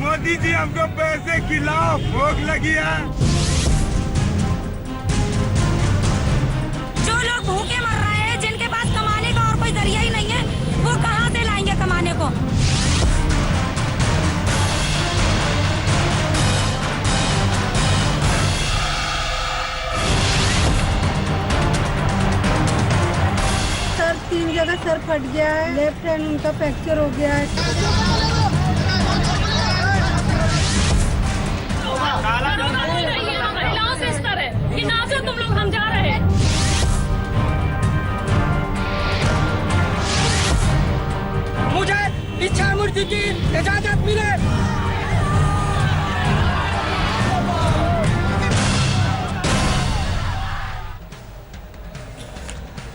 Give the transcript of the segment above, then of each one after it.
मोदी जी हमको पैसे खिलाओ, भूख लगी है। जो लोग भूखे मर रहे हैं, जिनके पास कमाने का और कोई जरिया ही नहीं है, वो कहाँ से लाएंगे कमाने को। सर 3 जगह सर फट गया है, लेफ्ट हैंड उनका फ्रैक्चर हो गया है। महिलाओं से इस तरह कि ना से तुम लोग हम जा रहे हैं। मुझे इच्छा मूर्ति की इजाजत मिले।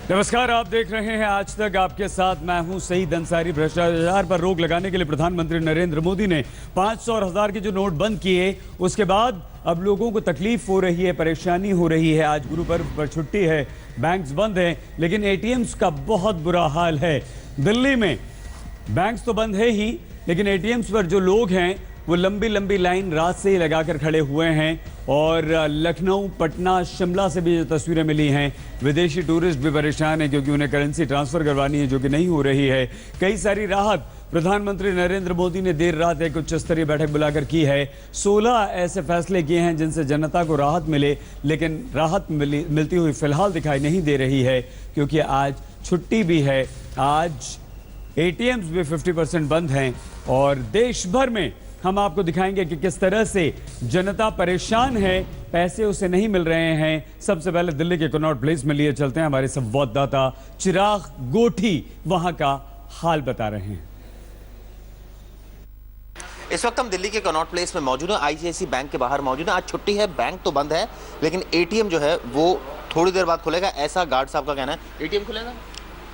नमस्कार, आप देख रहे हैं आज तक। आपके साथ मैं हूं सईद अंसारी। भ्रष्टाचार पर रोक लगाने के लिए प्रधानमंत्री नरेंद्र मोदी ने 500 और 1000 के जो नोट बंद किए, उसके बाद अब लोगों को तकलीफ हो रही है, परेशानी हो रही है। आज गुरु पर्व पर छुट्टी है, बैंक्स बंद हैं, लेकिन एटीएम्स का बहुत बुरा हाल है। दिल्ली में बैंक्स तो बंद है ही, लेकिन एटीएम्स पर जो लोग हैं वो लंबी लंबी लाइन रात से ही लगाकर खड़े हुए हैं। और लखनऊ, पटना, शिमला से भी जो तस्वीरें मिली हैं, विदेशी टूरिस्ट भी परेशान हैं क्योंकि उन्हें करेंसी ट्रांसफ़र करवानी है, जो कि नहीं हो रही है। कई सारी राहत प्रधानमंत्री नरेंद्र मोदी ने देर रात एक उच्च स्तरीय बैठक बुलाकर की है। 16 ऐसे फैसले किए हैं जिनसे जनता को राहत मिले, लेकिन राहत मिलती हुई फिलहाल दिखाई नहीं दे रही है क्योंकि आज छुट्टी भी है। आज एटीएम्स भी 50% बंद हैं और देश भर में हम आपको दिखाएंगे कि किस तरह से जनता परेशान है, पैसे उसे नहीं मिल रहे हैं। सबसे पहले दिल्ली के कनॉट प्लेस में लिए चलते हैं, हमारे संवाददाता चिराग गोठी वहां का हाल बता रहे हैं। इस वक्त हम दिल्ली के कनॉट प्लेस में मौजूद हैं, आईसीआईसी बैंक के बाहर मौजूद हैं। आज छुट्टी है, बैंक तो बंद है, लेकिन एटीएम जो है वो थोड़ी देर बाद खुलेगा, ऐसा गार्ड साहब का कहना है। एटीएम खुलेगा?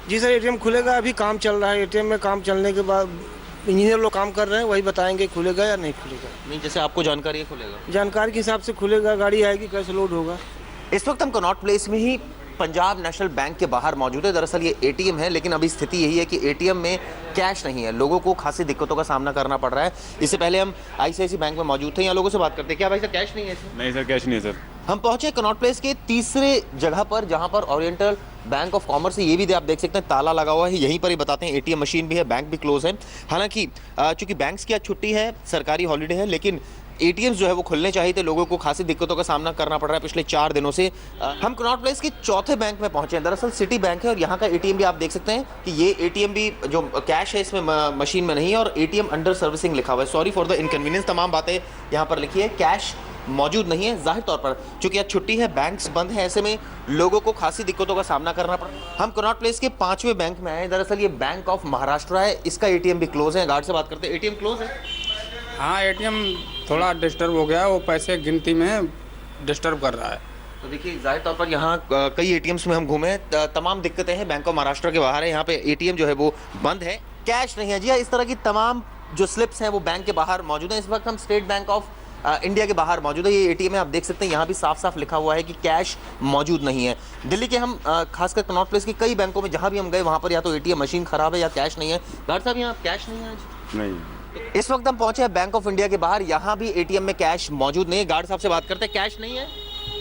जी सर, एटीएम खुलेगा। अभी काम चल रहा है। एटीएम में काम चलने के बाद इंजीनियर लोग काम कर रहे हैं, वही बताएंगे खुलेगा या नहीं खुलेगा। नहीं, जैसे आपको जानकारी है खुलेगा? जानकारी के हिसाब से खुलेगा, गाड़ी आएगी, कैसे लोड होगा। इस वक्त हम कनॉट प्लेस में ही पंजाब नेशनल बैंक के बाहर मौजूद है। दरअसल ये एटीएम है, लेकिन अभी स्थिति यही है कि एटीएम में कैश नहीं है। लोगों को खासी दिक्कतों का सामना करना पड़ रहा है। इससे पहले हम आईसीआईसी बैंक में मौजूद थे, यहाँ लोगों से बात करते हैं। क्या भाई सर कैश नहीं है इसमें? नहीं सर, कैश नहीं है सर। हम पहुंचे कनॉट प्लेस के तीसरे जगह पर, जहां पर ओरिएंटल बैंक ऑफ कॉमर्स है। ये भी आप देख सकते हैं, ताला लगा हुआ है। यहीं पर ही बताते हैं एटीएम मशीन भी है, बैंक भी क्लोज है। हालांकि चूंकि बैंक्स की आज छुट्टी है, सरकारी हॉलीडे है, लेकिन एटीएम्स जो है वो खुलने चाहिए थे। लोगों को खासी दिक्कतों का सामना करना पड़ रहा है पिछले 4 दिनों से। हम कनॉट प्लेस के चौथे बैंक में पहुंचे हैं। दरअसल सिटी बैंक है और यहाँ का एटीएम भी आप देख सकते हैं कि ये एटीएम भी जो कैश है इसमें मशीन में नहीं है और एटीएम अंडर सर्विसिंग लिखा हुआ है। सॉरी फॉर द इनकन्वीनियंस, तमाम बातें यहाँ पर लिखी है। कैश मौजूद नहीं है। जाहिर तौर पर चूंकि आज छुट्टी है, बैंक्स बंद है, ऐसे में लोगों को खासी दिक्कतों का सामना करना पड़ा। हम कनॉट प्लेस के 5वें बैंक में आए। दरअसल ये बैंक ऑफ महाराष्ट्र है, इसका एटीएम भी क्लोज है। गार्ड से बात करते हैं। एटीएम क्लोज है? हाँ, एटीएम थोड़ा डिस्टर्ब हो गया, वो पैसे गिनती में डिस्टर्ब कर रहा है। तो देखिए, जाहिर तौर पर यहाँ कई एटीएम्स में हम घूमे, तमाम दिक्कतें हैं। बैंक ऑफ महाराष्ट्र के बाहर है, यहाँ पे एटीएम जो है वो बंद है, कैश नहीं है। जी हाँ, इस तरह की तमाम जो स्लिप्स हैं वो बैंक के बाहर मौजूद हैं। इस वक्त हम स्टेट बैंक ऑफ इंडिया के बाहर मौजूद है। ये एटीएम है, आप देख सकते हैं, यहाँ भी साफ साफ लिखा हुआ है कि कैश मौजूद नहीं है। दिल्ली के हम खासकर कनॉट प्लेस के कई बैंकों में जहाँ भी हम गए, वहाँ पर या तो एटीएम मशीन खराब है या कैश नहीं है। गार्ड साहब, यहाँ कैश नहीं है आज? नहीं। इस वक्त हम पहुंचे हैं बैंक ऑफ इंडिया के बाहर, यहाँ भी एटीएम में कैश मौजूद नहीं है। गार्ड साहब से बात करते हैं। कैश नहीं है?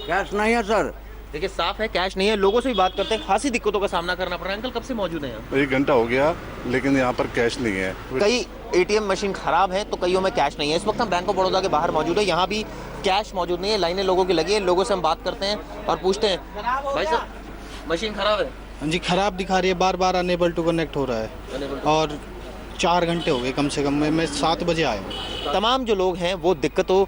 कैश नहीं है सर। देखिए, साफ है कैश नहीं है। लोगों से भी बात करते हैं, खासी दिक्कतों का सामना करना पड़ रहा है। अंकल, कब से मौजूद है यहाँ? 1 घंटा हो गया, लेकिन यहाँ पर कैश नहीं है। कई एटीएम मशीन खराब है तो कईयों में कैश नहीं है। इस वक्त हम बैंक ऑफ बड़ौदा के बाहर मौजूद है, यहाँ भी कैश मौजूद नहीं है। लाइनें लोगों की लगी है। लोगों से हम बात करते हैं और पूछते हैं, भाई साहब मशीन खराब है? जी, खराब दिखा रही है, बार बार अनेबल टू कनेक्ट हो रहा है और 4 घंटे हो गए कम से कम। मैं 7 बजे आया हूँ। तमाम जो लोग हैं वो दिक्कतों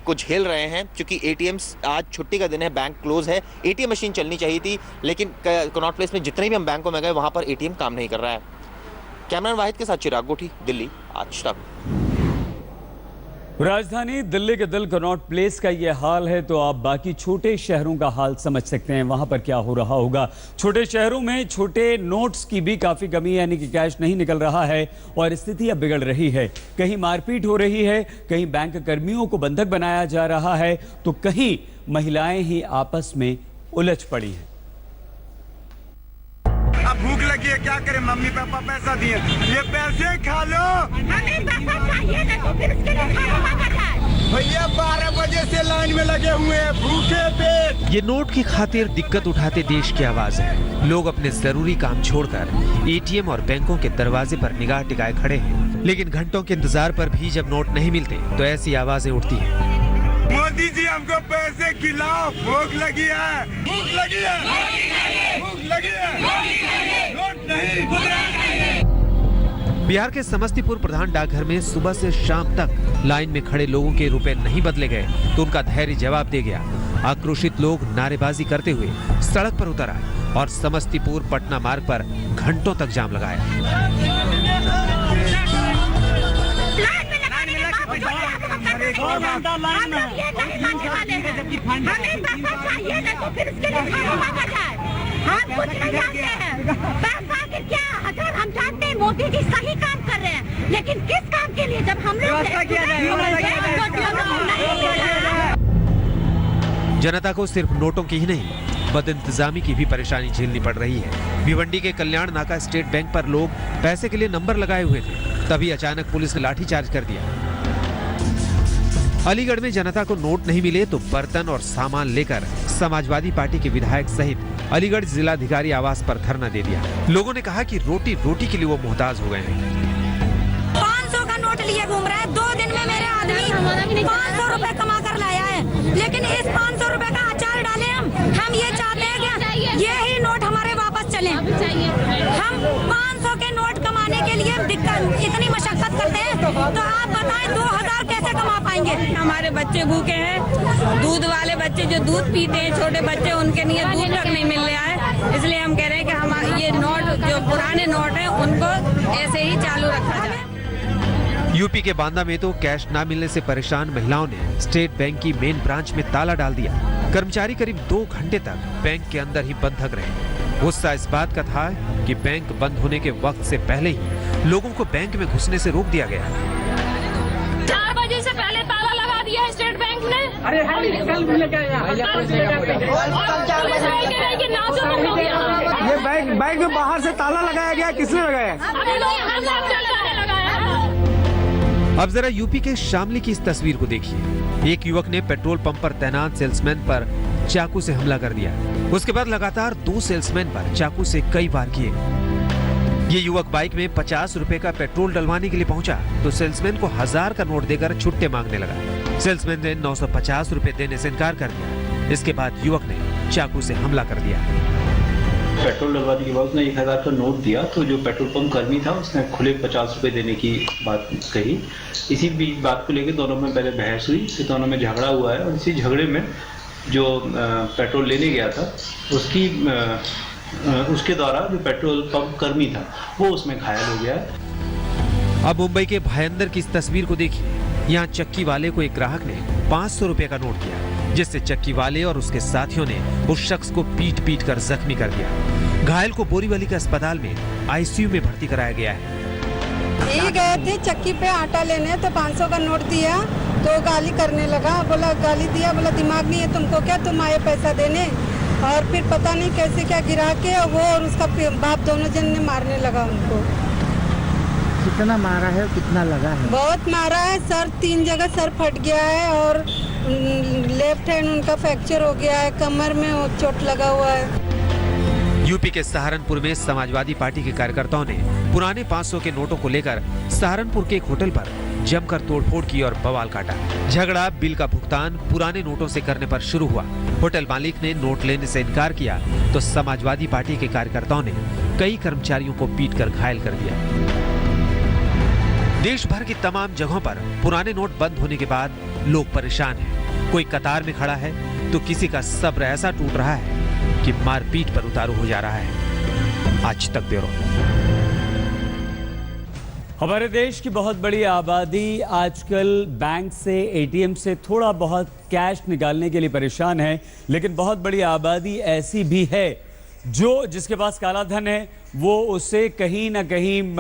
को झेल रहे हैं क्योंकि एटीएम्स, आज छुट्टी का दिन है, बैंक क्लोज है। एटीएम मशीन चलनी चाहिए थी, लेकिन कनॉट प्लेस में जितने भी हम बैंकों में गए वहाँ पर एटीएम काम नहीं कर रहा है। कैमरामैन वाहिद के साथ चिराग गोठी, दिल्ली आज तक। राजधानी दिल्ली के दिल कनॉट प्लेस का ये हाल है तो आप बाकी छोटे शहरों का हाल समझ सकते हैं वहां पर क्या हो रहा होगा। छोटे शहरों में छोटे नोट्स की भी काफी कमी है, यानी कि कैश नहीं निकल रहा है और स्थिति अब बिगड़ रही है। कहीं मारपीट हो रही है, कहीं बैंक कर्मियों को बंधक बनाया जा रहा है, तो कहीं महिलाएं ही आपस में उलझ पड़ी हैं। अब भूख लगी है, क्या करें? मम्मी पापा पैसा दिए, ये पैसे खा लो। हमें पैसा चाहिए ना, तो फिर उसके लिए खाना मांगा जाए। भैया 12 बजे से लाइन में लगे हुए हैं, भूखे पेट। ये नोट की खातिर दिक्कत उठाते देश की आवाज है। लोग अपने जरूरी काम छोड़कर एटीएम और बैंकों के दरवाजे पर निगाह टिकाए खड़े हैं, लेकिन घंटों के इंतजार पर भी जब नोट नहीं मिलते तो ऐसी आवाजें उठती हैं। मोदी जी हमको पैसे खिलाओ, भूख लगी है, भूख लगी है, भूख लगी है, नोट नहीं। बिहार के समस्तीपुर प्रधान डाकघर में सुबह से शाम तक लाइन में खड़े लोगों के रुपए नहीं बदले गए तो उनका धैर्य जवाब दे गया। आक्रोशित लोग नारेबाजी करते हुए सड़क पर उतर आए और समस्तीपुर पटना मार्ग पर घंटों तक जाम लगाया। हम कुछ नहीं जानते हैं, पैसा के क्या अगर हम जानते हैं मोदी जी सही काम कर रहे हैं, लेकिन किस काम के लिए? जब हम लोग जनता को सिर्फ नोटों की ही नहीं बदइंतजामी की भी परेशानी झेलनी पड़ रही है। भिवंडी के कल्याण नाका स्टेट बैंक पर लोग पैसे के लिए नंबर लगाए हुए थे, तभी अचानक पुलिस ने लाठीचार्ज कर दिया। अलीगढ़ में जनता को नोट नहीं मिले तो बर्तन और सामान लेकर समाजवादी पार्टी के विधायक सहित अलीगढ़ जिलाधिकारी आवास पर धरना दे दिया। लोगों ने कहा कि रोटी रोटी के लिए वो मुहताज हो गए हैं। 500 का नोट लिए घूम रहा है। 2 दिन में मेरे आदमी 500 रुपए कमा कर लाया है, लेकिन इस 500 रुपए का अचार डाले हम ये चाहते हैं कि ये ही नोट हमारे वापस चले। हम 500 के नोट कमाने के लिए दिक्कत इतनी मशक्कत करते हैं, तो आप बताएं 2000 कैसे कमा पाएंगे? हमारे बच्चे भूखे हैं, दूध वाले बच्चे जो दूध पीते हैं, छोटे बच्चे, उनके लिए दूध तक नहीं मिल रहा है। इसलिए हम कह रहे हैं कि हम ये नोट जो पुराने नोट हैं उनको ऐसे ही चालू रखा जाए। यूपी के बांदा में तो कैश ना मिलने से परेशान महिलाओं ने स्टेट बैंक की मेन ब्रांच में ताला डाल दिया। कर्मचारी करीब 2 घंटे तक बैंक के अंदर ही बंधक रहे। गुस्सा इस बात का था कि बैंक बंद होने के वक्त से पहले ही लोगों को बैंक में घुसने से रोक दिया गया। 4 बजे से पहले ताला लगा दिया है स्टेट बैंक ने। अरे ये बैंक में बाहर से ताला लगाया गया, किसने लगाया? अब जरा यूपी के शामली की इस तस्वीर को देखिए। एक युवक ने पेट्रोल पंप पर तैनात सेल्समैन पर चाकू से हमला कर दिया। उसके बाद लगातार 2 सेल्समैन पर चाकू से कई वार किए। ये युवक बाइक में 50 रुपए का पेट्रोल डलवाने के लिए पहुंचा तो सेल्समैन को 1000 का नोट देकर छुट्टे मांगने लगा। सेल्समैन ने 950 रुपए देने से इनकार कर दिया। इसके बाद युवक ने चाकू से हमला कर दिया। पेट्रोल डलवाने के बाद उसने 1000 का नोट दिया तो जो पेट्रोल पंप कर्मी था उसने खुले 50 रुपए देने की बात कही। इसी बीच बात को लेकर दोनों में पहले बहस हुई, फिर दोनों में झगड़ा हुआ है और इसी झगड़े में जो पेट्रोल लेने गया था उसके द्वारा जो पेट्रोल पंप कर्मी था वो उसमें घायल हो गया। अब मुंबई के भायंदर की इस तस्वीर को देखिए। यहाँ चक्की वाले को एक ग्राहक ने 500 रुपए का नोट दिया, जिससे चक्की वाले और उसके साथियों ने उस शख्स को पीट पीट कर जख्मी कर दिया। घायल को बोरीवली के अस्पताल में आईसीयू में भर्ती कराया गया है। ये गए थे चक्की पे आटा लेने, तो 500 का नोट दिया तो गाली करने लगा। बोला गाली दिया, बोला दिमाग नहीं है तुमको क्या, तुम आए पैसा देने? और फिर पता नहीं कैसे क्या गिरा के वो और उसका बाप दोनों जन ने मारने लगा उनको। कितना मारा है, कितना लगा है? बहुत मारा है सर, 3 जगह सर फट गया है और लेफ्ट हैंड उनका फ्रैक्चर हो गया है, कमर में चोट लगा हुआ है। यूपी के सहारनपुर में समाजवादी पार्टी के कार्यकर्ताओं ने पुराने 500 के नोटों को लेकर सहारनपुर के एक होटल पर जमकर तोड़फोड़ की और बवाल काटा। झगड़ा बिल का भुगतान पुराने नोटों से करने पर शुरू हुआ। होटल मालिक ने नोट लेने से इनकार किया तो समाजवादी पार्टी के कार्यकर्ताओं ने कई कर्मचारियों को पीटकर घायल कर दिया। देश भर की तमाम जगहों पर पुराने नोट बंद होने के बाद लोग परेशान हैं। कोई कतार में खड़ा है तो किसी का सब्र ऐसा टूट रहा है कि मारपीट पर उतारू हो जा रहा है। आज तक ब्यूरो। हमारे देश की बहुत बड़ी आबादी आजकल बैंक से, एटीएम से थोड़ा बहुत कैश निकालने के लिए परेशान है, लेकिन बहुत बड़ी आबादी ऐसी भी है जिसके पास काला धन है, वो उसे कहीं ना कहीं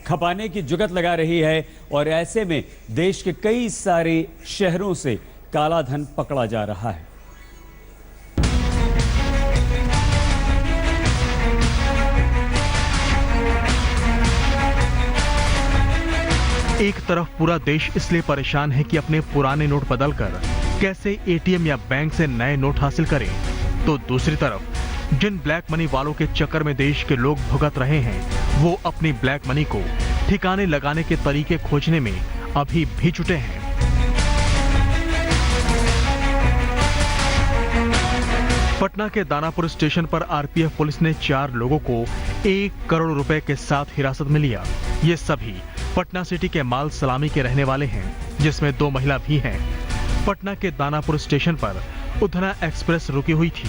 खपाने की जुगत लगा रही है और ऐसे में देश के कई सारे शहरों से काला धन पकड़ा जा रहा है। एक तरफ पूरा देश इसलिए परेशान है कि अपने पुराने नोट बदलकर कैसे एटीएम या बैंक से नए नोट हासिल करें, तो दूसरी तरफ जिन ब्लैक मनी वालों के चक्कर में देश के लोग भुगत रहे हैं, वो अपनी ब्लैक मनी को ठिकाने लगाने के तरीके खोजने में अभी भी जुटे हैं। पटना के दानापुर स्टेशन पर आरपीएफ पुलिस ने 4 लोगों को 1 करोड़ रुपए के साथ हिरासत में लिया। ये सभी पटना सिटी के माल सलामी के रहने वाले हैं, जिसमें 2 महिला भी हैं। पटना के दानापुर स्टेशन पर उधना एक्सप्रेस रुकी हुई थी,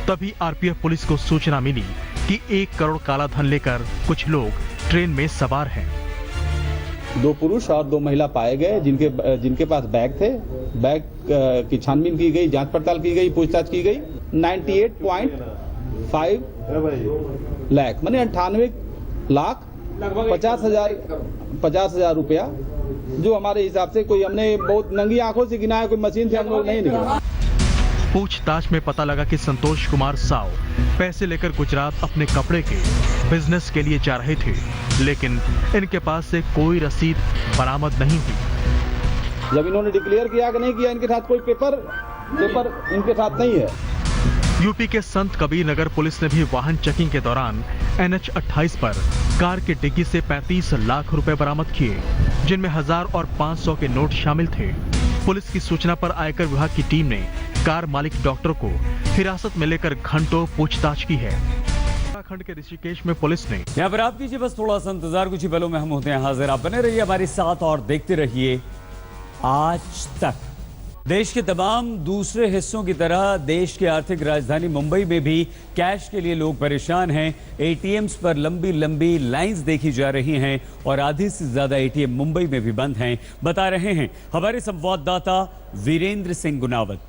तभी आरपीएफ पुलिस को सूचना मिली कि 1 करोड़ काला धन लेकर कुछ लोग ट्रेन में सवार हैं। 2 पुरुष और 2 महिला पाए गए जिनके पास बैग थे। बैग की छानबीन की गई, जांच पड़ताल की गई, पूछताछ की गई। 98.5 लाख माने 98 लाख 50,000 रुपया, जो हमारे हिसाब से कोई हमने बहुत नंगी आंखों से गिना है, कोई मशीन से हम लोग नहीं निकाला। पूछताछ में पता लगा कि संतोष कुमार साव पैसे लेकर गुजरात अपने कपड़े के बिजनेस के लिए जा रहे थे, लेकिन इनके पास से कोई रसीद बरामद नहीं हुई। जब इन्होंने डिक्लेयर किया कि नहीं किया, इनके साथ कोई पेपर इनके साथ नहीं है। यूपी के संत कबीर नगर पुलिस ने भी वाहन चेकिंग के दौरान NH 28 पर कार के डिग्गी से 35 लाख रुपए बरामद किए, जिनमें 1000 और 500 के नोट शामिल थे। पुलिस की सूचना पर आयकर विभाग की टीम ने कार मालिक डॉक्टर को हिरासत में लेकर घंटों पूछताछ की है। उत्तराखंड के ऋषिकेश में पुलिस ने यहाँ पर आप कीजिए बस थोड़ा सा इंतजार, कुछ ही पलों में हम होते हैं हाजिर। आप बने रहिए हमारे साथ और देखते रहिए आज तक। देश के तमाम दूसरे हिस्सों की तरह देश की आर्थिक राजधानी मुंबई में भी कैश के लिए लोग परेशान हैं। एटीएम्स पर लंबी लंबी लाइंस देखी जा रही हैं और आधी से ज्यादा एटीएम मुंबई में भी बंद हैं, बता रहे हैं हमारे संवाददाता वीरेंद्र सिंह गुनावत।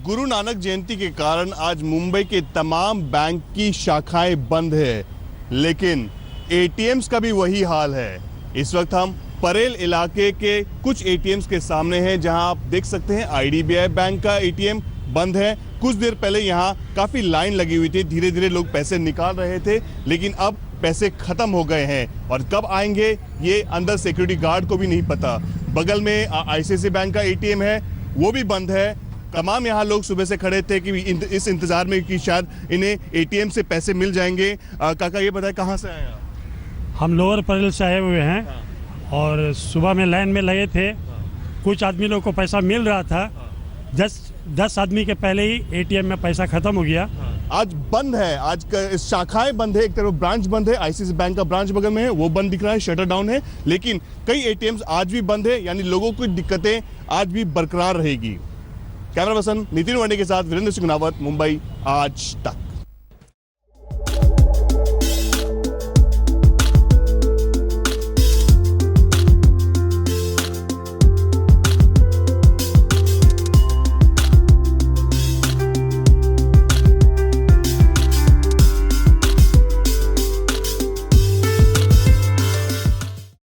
गुरु नानक जयंती के कारण आज मुंबई के तमाम बैंक की शाखाएं बंद है, लेकिन एटीएम्स का भी वही हाल है। इस वक्त हम परेल इलाके के कुछ एटीएम्स के सामने हैं, जहां आप देख सकते हैं IDBI बैंक का एटीएम बंद है। कुछ देर पहले यहां काफी लाइन लगी हुई थी, धीरे धीरे लोग पैसे निकाल रहे थे, लेकिन अब पैसे खत्म हो गए हैं और कब आएंगे ये अंदर सिक्योरिटी गार्ड को भी नहीं पता। बगल में ICICI बैंक का एटीएम है, वो भी बंद है। तमाम यहाँ लोग सुबह से खड़े थे कि इस इंतजार में कि शायद इन्हें एटीएम से पैसे मिल जाएंगे। काका ये बताए कहाँ से आए आप? हम लोअर परेल से आए हुए हैं और सुबह में लाइन में लगे थे। कुछ आदमी लोग को पैसा मिल रहा था, 10 आदमी के पहले ही एटीएम में पैसा खत्म हो गया। आज बंद है, आज शाखाएं बंद है। एक तरफ ब्रांच बंद है, ICICI बैंक का ब्रांच बगल में है, वो बंद दिख रहा है, शटर डाउन है, लेकिन कई एटीएम्स आज भी बंद है, यानी लोगों की दिक्कतें आज भी बरकरार रहेगी। कैमरा पर्सन नितिन वर्णे के साथ वीरेंद्र सिंह गुनावत, मुंबई आज तक।